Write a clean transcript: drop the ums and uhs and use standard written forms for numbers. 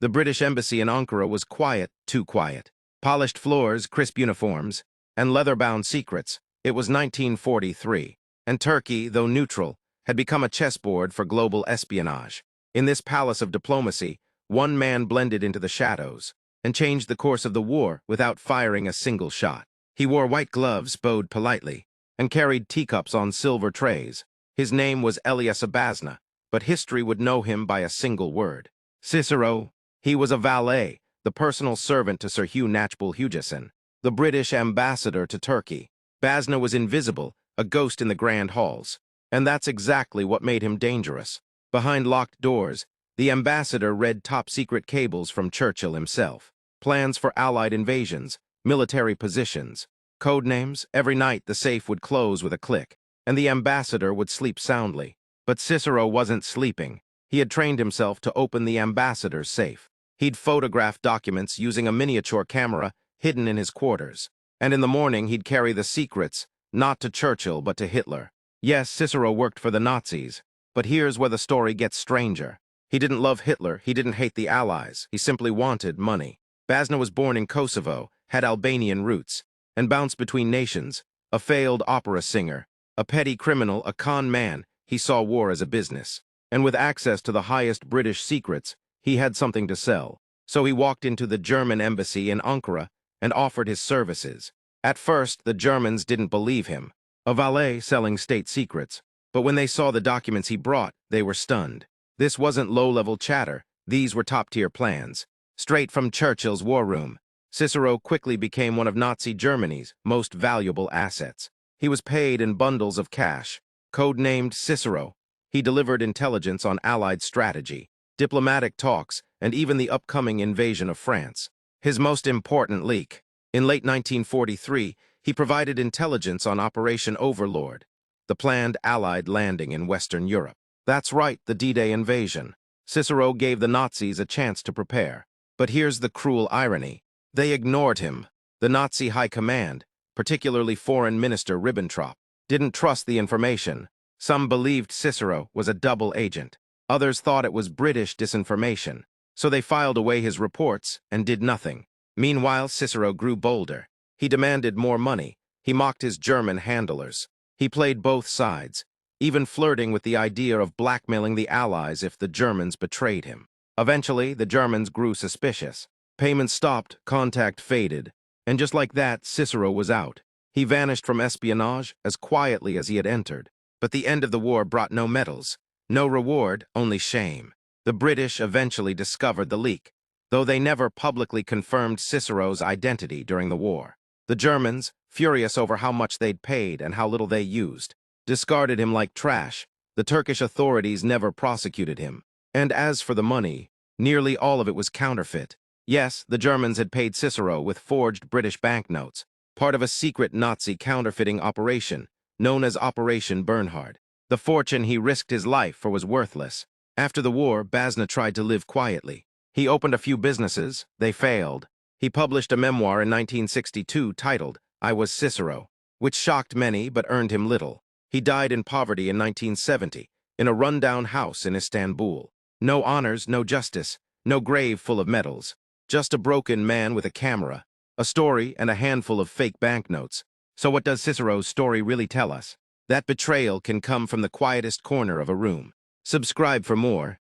The British embassy in Ankara was quiet, too quiet. Polished floors, crisp uniforms, and leather-bound secrets. It was 1943, and Turkey, though neutral, had become a chessboard for global espionage. In this palace of diplomacy, one man blended into the shadows and changed the course of the war without firing a single shot. He wore white gloves, bowed politely, and carried teacups on silver trays. His name was Elyesa Bazna, but history would know him by a single word: Cicero. He was a valet, the personal servant to Sir Hugh Knatchbull Hugeson, the British ambassador to Turkey. Bazna was invisible, a ghost in the grand halls. And that's exactly what made him dangerous. Behind locked doors, the ambassador read top-secret cables from Churchill himself. Plans for Allied invasions, military positions, code names. Every night the safe would close with a click, and the ambassador would sleep soundly. But Cicero wasn't sleeping. He had trained himself to open the ambassador's safe. He'd photograph documents using a miniature camera hidden in his quarters. And in the morning he'd carry the secrets, not to Churchill but to Hitler. Yes, Cicero worked for the Nazis, but here's where the story gets stranger. He didn't love Hitler, he didn't hate the Allies, he simply wanted money. Bazna was born in Kosovo, had Albanian roots, and bounced between nations. A failed opera singer, a petty criminal, a con man, he saw war as a business. And with access to the highest British secrets, he had something to sell. So he walked into the German embassy in Ankara and offered his services. At first, the Germans didn't believe him. A valet selling state secrets. But when they saw the documents he brought, they were stunned. This wasn't low-level chatter. These were top-tier plans. Straight from Churchill's war room. Cicero quickly became one of Nazi Germany's most valuable assets. He was paid in bundles of cash. Code-named Cicero, he delivered intelligence on Allied strategy, diplomatic talks, and even the upcoming invasion of France. His most important leak. In late 1943, he provided intelligence on Operation Overlord, the planned Allied landing in Western Europe. That's right, the D-Day invasion. Cicero gave the Nazis a chance to prepare. But here's the cruel irony. They ignored him. The Nazi high command, particularly Foreign Minister Ribbentrop, didn't trust the information. Some believed Cicero was a double agent. Others thought it was British disinformation. So they filed away his reports and did nothing. Meanwhile, Cicero grew bolder. He demanded more money. He mocked his German handlers. He played both sides, even flirting with the idea of blackmailing the Allies if the Germans betrayed him. Eventually, the Germans grew suspicious. Payments stopped, contact faded, and just like that, Cicero was out. He vanished from espionage as quietly as he had entered. But the end of the war brought no medals, no reward, only shame. The British eventually discovered the leak, though they never publicly confirmed Cicero's identity during the war. The Germans, furious over how much they'd paid and how little they used, discarded him like trash. The Turkish authorities never prosecuted him. And as for the money, nearly all of it was counterfeit. Yes, the Germans had paid Cicero with forged British banknotes, part of a secret Nazi counterfeiting operation known as Operation Bernhard. The fortune he risked his life for was worthless. After the war, Bazna tried to live quietly. He opened a few businesses. They failed. He published a memoir in 1962 titled, I Was Cicero, which shocked many but earned him little. He died in poverty in 1970, in a rundown house in Istanbul. No honors, no justice, no grave full of medals. Just a broken man with a camera, a story, and a handful of fake banknotes. So what does Cicero's story really tell us? That betrayal can come from the quietest corner of a room. Subscribe for more.